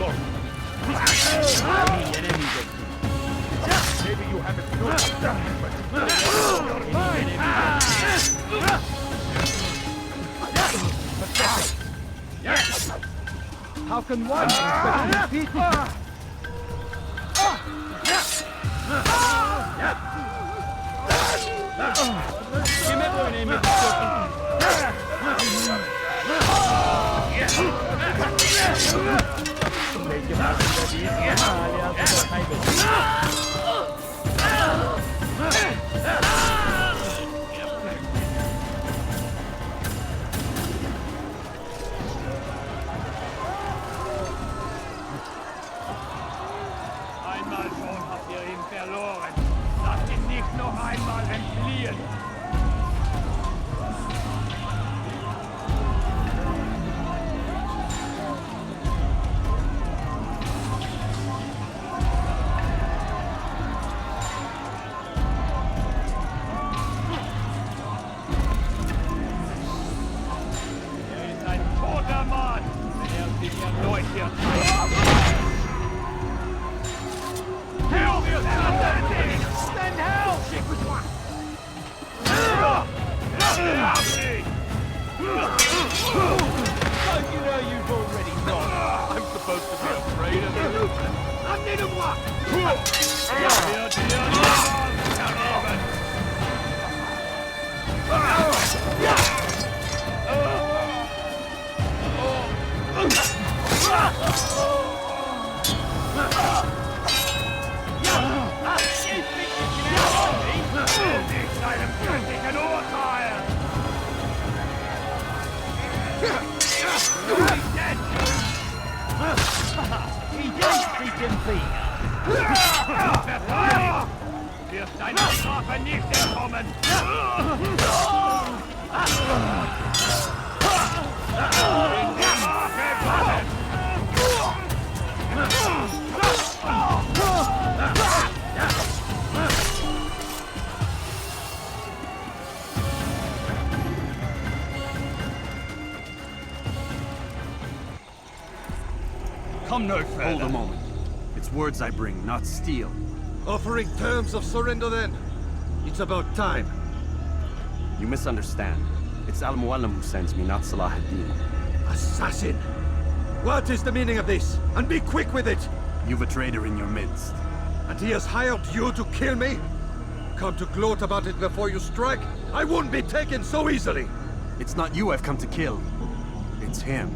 Maybe you haven't noticed how can one expect to defeat me? Einmal schon habt ihr ihn verloren. Lasst ihn nicht noch einmal entfliehen. Wirst deiner Strafe nicht entkommen! Come no further. Hold a moment. It's words I bring, not steel. Offering terms of surrender then? It's about time. You misunderstand. It's Al-Mualim who sends me, not Salah ad-Din. Assassin! What is the meaning of this? And be quick with it! You've a traitor in your midst. And he has hired you to kill me? Come to gloat about it before you strike? I won't be taken so easily! It's not you I've come to kill. It's him.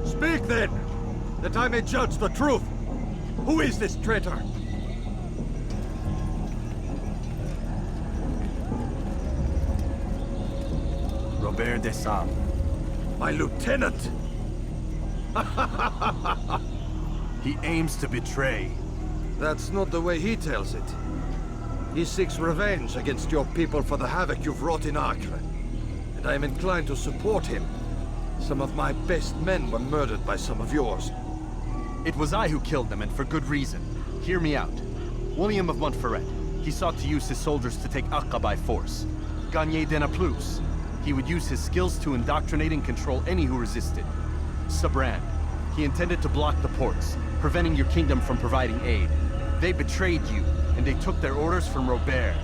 Speak then! That I may judge the truth! Who is this traitor? Robert Desilets. My lieutenant! He aims to betray. That's not the way he tells it. He seeks revenge against your people for the havoc you've wrought in Acre. And I am inclined to support him. Some of my best men were murdered by some of yours. It was I who killed them, and for good reason. Hear me out. William of Montferrat. He sought to use his soldiers to take Acre by force. Gagné de Naplouse. He would use his skills to indoctrinate and control any who resisted. Sabrand. He intended to block the ports, preventing your kingdom from providing aid. They betrayed you, and they took their orders from Robert.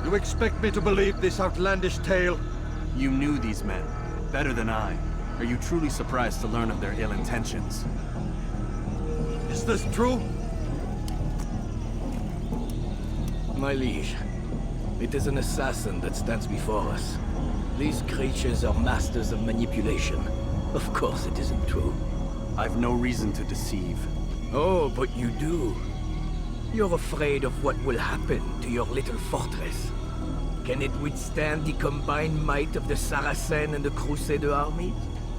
You expect me to believe this outlandish tale? You knew these men, better than I. Are you truly surprised to learn of their ill intentions? Is this true? My liege, it is an assassin that stands before us. These creatures are masters of manipulation. Of course it isn't true. I've no reason to deceive. Oh, but you do. You're afraid of what will happen to your little fortress. Can it withstand the combined might of the Saracen and the Crusader army?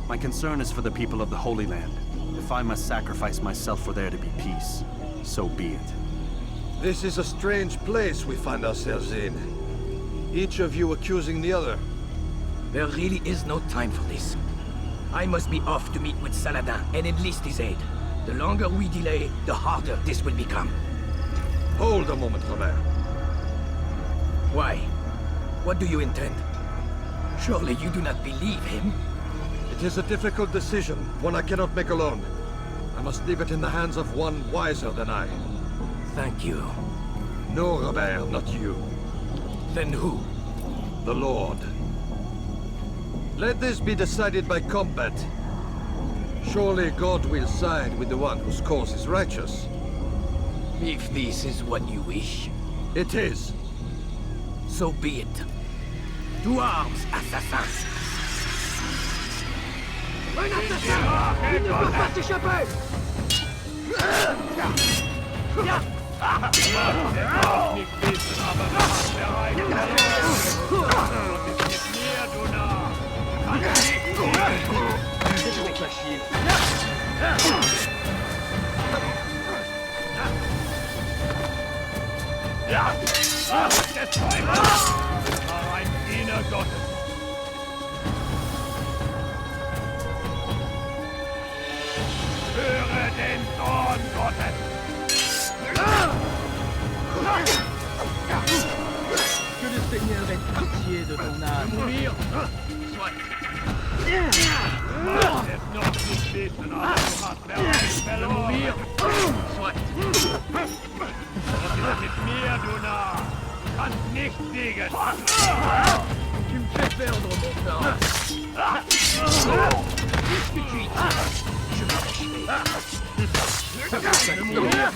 My concern is for the people of the Holy Land. If I must sacrifice myself for there to be peace, so be it. This is a strange place we find ourselves in. Each of you accusing the other. There really is no time for this. I must be off to meet with Saladin and enlist his aid. The longer we delay, the harder this will become. Hold a moment, Robert. Why? What do you intend? Surely you do not believe him? It is a difficult decision, one I cannot make alone. I must leave it in the hands of one wiser than I. Thank you. No, Robert, not you. Then who? The Lord. Let this be decided by combat. Surely God will side with the one whose cause is righteous. If this is what you wish. It is. So be it. To arms, assassins! Un assassin! Il ne peut pas s'échapper! Höre den Zorn Gottes! Que le Seigneur ait pitié de ton âme. Mourir! Soit! Mach es noch nicht wissen, aber du hast bereits verloren! Mourir! Soit! Was ist mit mir, du Narr? Du kannst nicht siegen! Tu me fais perdre mon temps. Je vais t'achever. Mourir!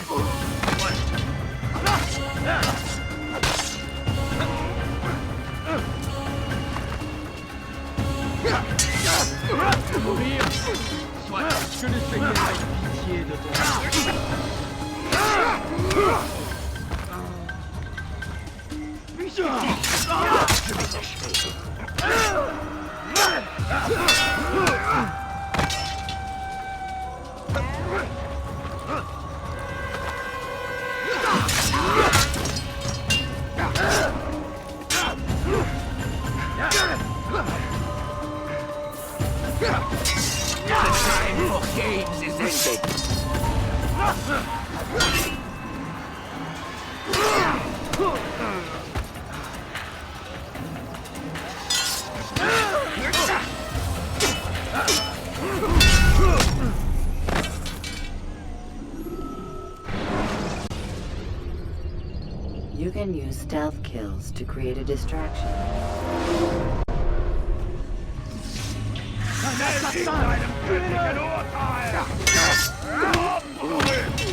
Mourir! Soit! Que le Seigneur ait pitié de ton âme. Je vais t'achever. The time for games is ended. You can use stealth kills to create a distraction.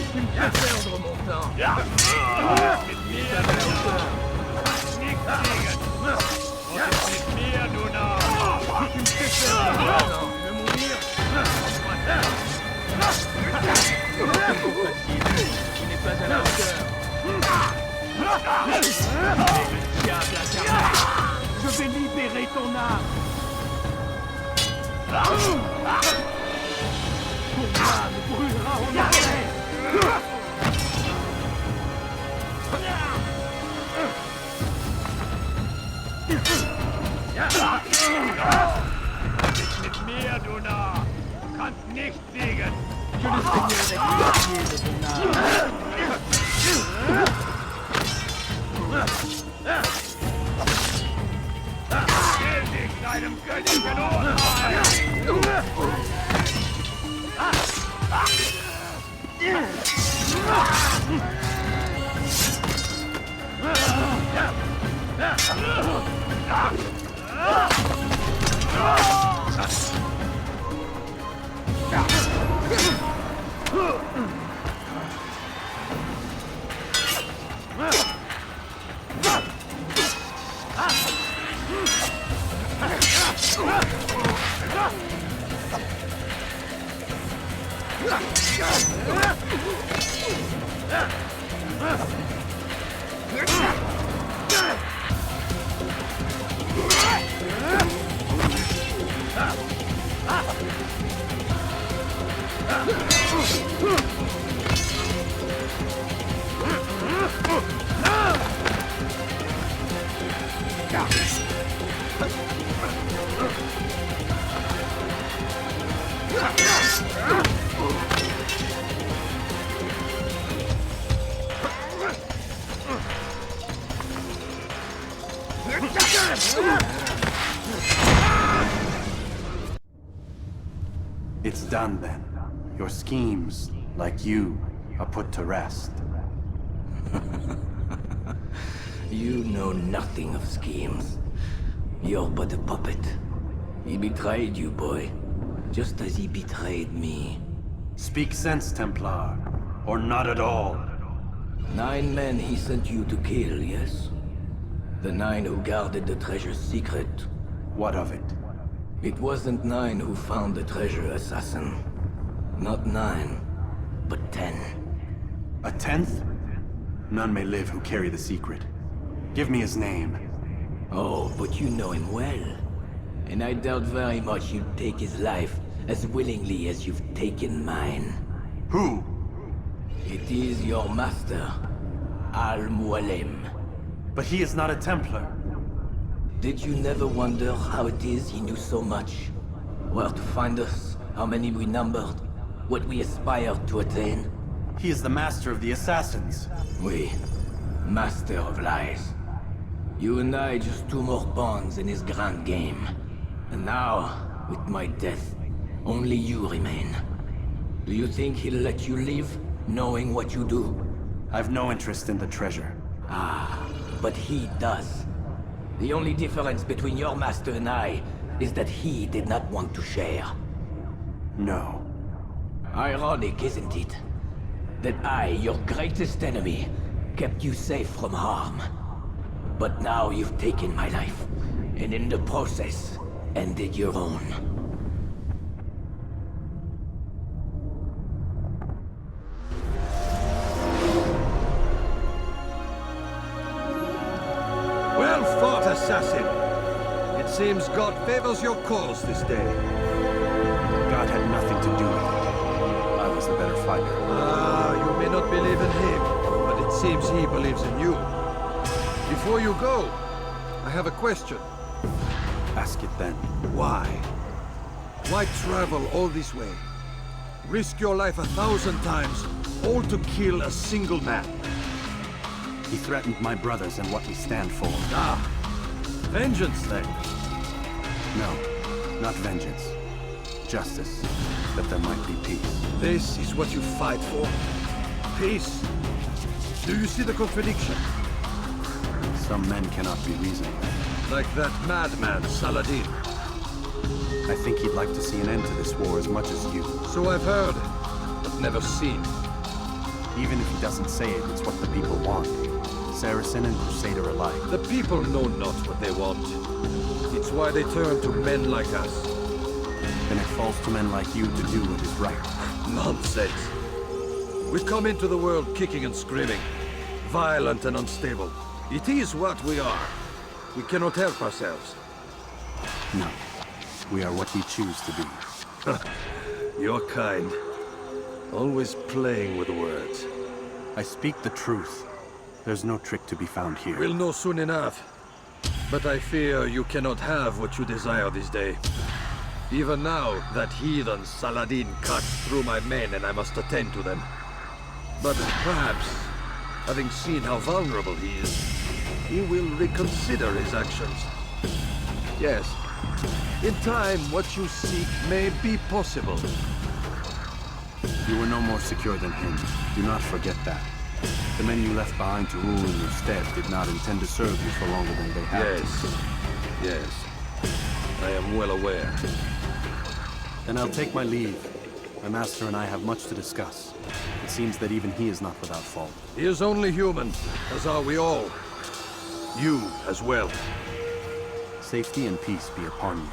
Tu me fais perdre mon temps. Tu n'es pas à la hauteur. Diable incarné, je vais libérer ton âme. Ton âme brûlera en enfer. Mit mir, du Narr! Du kannst nicht siegen! Que le Seigneur ait pitié de ton âme. Stell dich deinem göttlichen Urteil! It's done then. Your schemes, like you, are put to rest. You know nothing of schemes. You're but a puppet. He betrayed you, boy. Just as he betrayed me. Speak sense, Templar. Or not at all. 9 men he sent you to kill, yes? The 9 who guarded the treasure's secret. What of it? It wasn't 9 who found the treasure, assassin. Not 9, but 10. A 10th? None may live who carry the secret. Give me his name. Oh, but you know him well. And I doubt very much you'd take his life as willingly as you've taken mine. Who? It is your master, Al-Mualim. But he is not a Templar. Did you never wonder how it is he knew so much? Where to find us, how many we numbered, what we aspired to attain? He is the master of the assassins. Oui, master of lies. You and I just 2 more pawns in his grand game. And now, with my death, only you remain. Do you think he'll let you live, knowing what you do? I've no interest in the treasure. Ah, but he does. The only difference between your master and I is that he did not want to share. No. Ironic, isn't it? That I, your greatest enemy, kept you safe from harm. But now you've taken my life, and in the process, ended your own. Well fought, assassin! It seems God favors your cause this day. God had nothing to do with it. I was the better fighter. Ah, you may not believe in him, but it seems he believes in you. Before you go, I have a question. Ask it then. Why? Why travel all this way? Risk your life 1,000 times, all to kill a single man. He threatened my brothers and what we stand for. Ah, vengeance then. No, not vengeance. Justice, that there might be peace. This is what you fight for? Peace? Do you see the contradiction? Some men cannot be reasoned with. Like that madman, Saladin. I think he'd like to see an end to this war as much as you. So I've heard, but never seen. Even if he doesn't say it, it's what the people want. Saracen and Crusader alike. The people know not what they want. It's why they turn to men like us. Then it falls to men like you to do what is right. Nonsense. We come into the world kicking and screaming. Violent and unstable. It is what we are. We cannot help ourselves. No. We are what we choose to be. You're kind. Always playing with words. I speak the truth. There's no trick to be found here. We'll know soon enough. But I fear you cannot have what you desire this day. Even now, that heathen Saladin cuts through my men and I must attend to them. But perhaps, having seen how vulnerable he is, he will reconsider his actions. Yes, in time, what you seek may be possible. You were no more secure than him. Do not forget that. The men you left behind to rule in your stead did not intend to serve you for longer than they had to. Yes. I am well aware. Then I'll take my leave. My master and I have much to discuss. It seems that even he is not without fault. He is only human, as are we all. You as well. Safety and peace be upon you.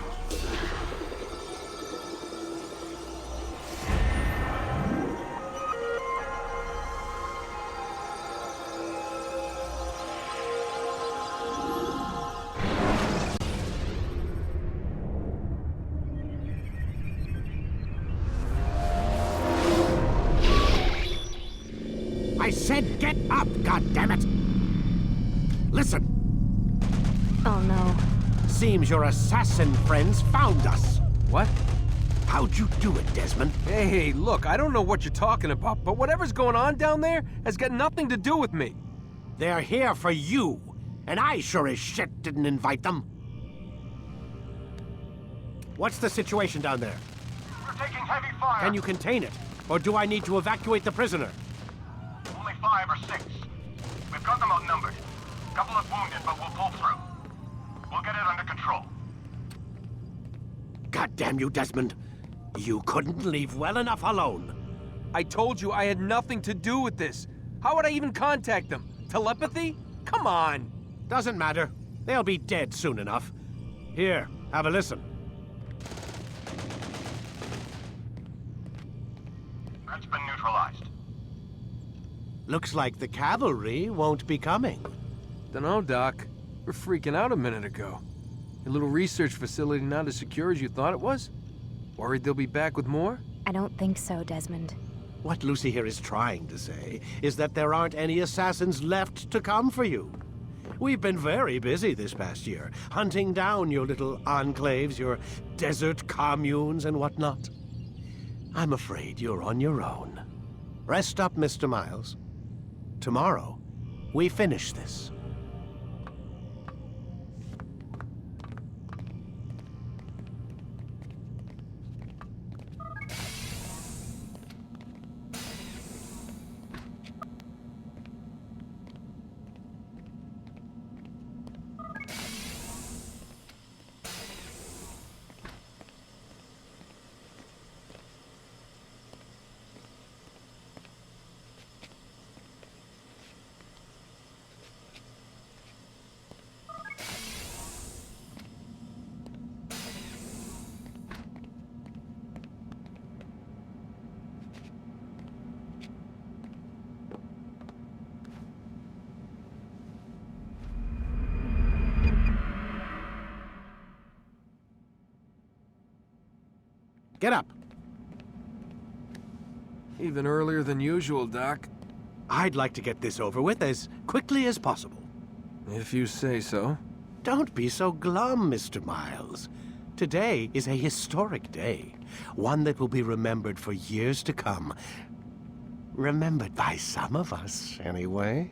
I said get up, goddammit! Listen. Oh no. Seems your assassin friends found us. What? How'd you do it, Desmond? Hey, look, I don't know what you're talking about, but whatever's going on down there has got nothing to do with me. They're here for you, and I sure as shit didn't invite them. What's the situation down there? We're taking heavy fire. Can you contain it? Or do I need to evacuate the prisoner? Only 5 or 6. We've got them outnumbered. Couple of wounded, but we'll pull through. We'll get it under control. God damn you, Desmond. You couldn't leave well enough alone. I told you I had nothing to do with this. How would I even contact them? Telepathy? Come on. Doesn't matter. They'll be dead soon enough. Here, have a listen. That's been neutralized. Looks like the cavalry won't be coming. Dunno, Doc. We're freaking out a minute ago. Your little research facility not as secure as you thought it was? Worried they'll be back with more? I don't think so, Desmond. What Lucy here is trying to say is that there aren't any assassins left to come for you. We've been very busy this past year, hunting down your little enclaves, your desert communes and whatnot. I'm afraid you're on your own. Rest up, Mr. Miles. Tomorrow, we finish this. Get up. Even earlier than usual, Doc. I'd like to get this over with as quickly as possible. If you say so. Don't be so glum, Mr. Miles. Today is a historic day. One that will be remembered for years to come. Remembered by some of us, anyway.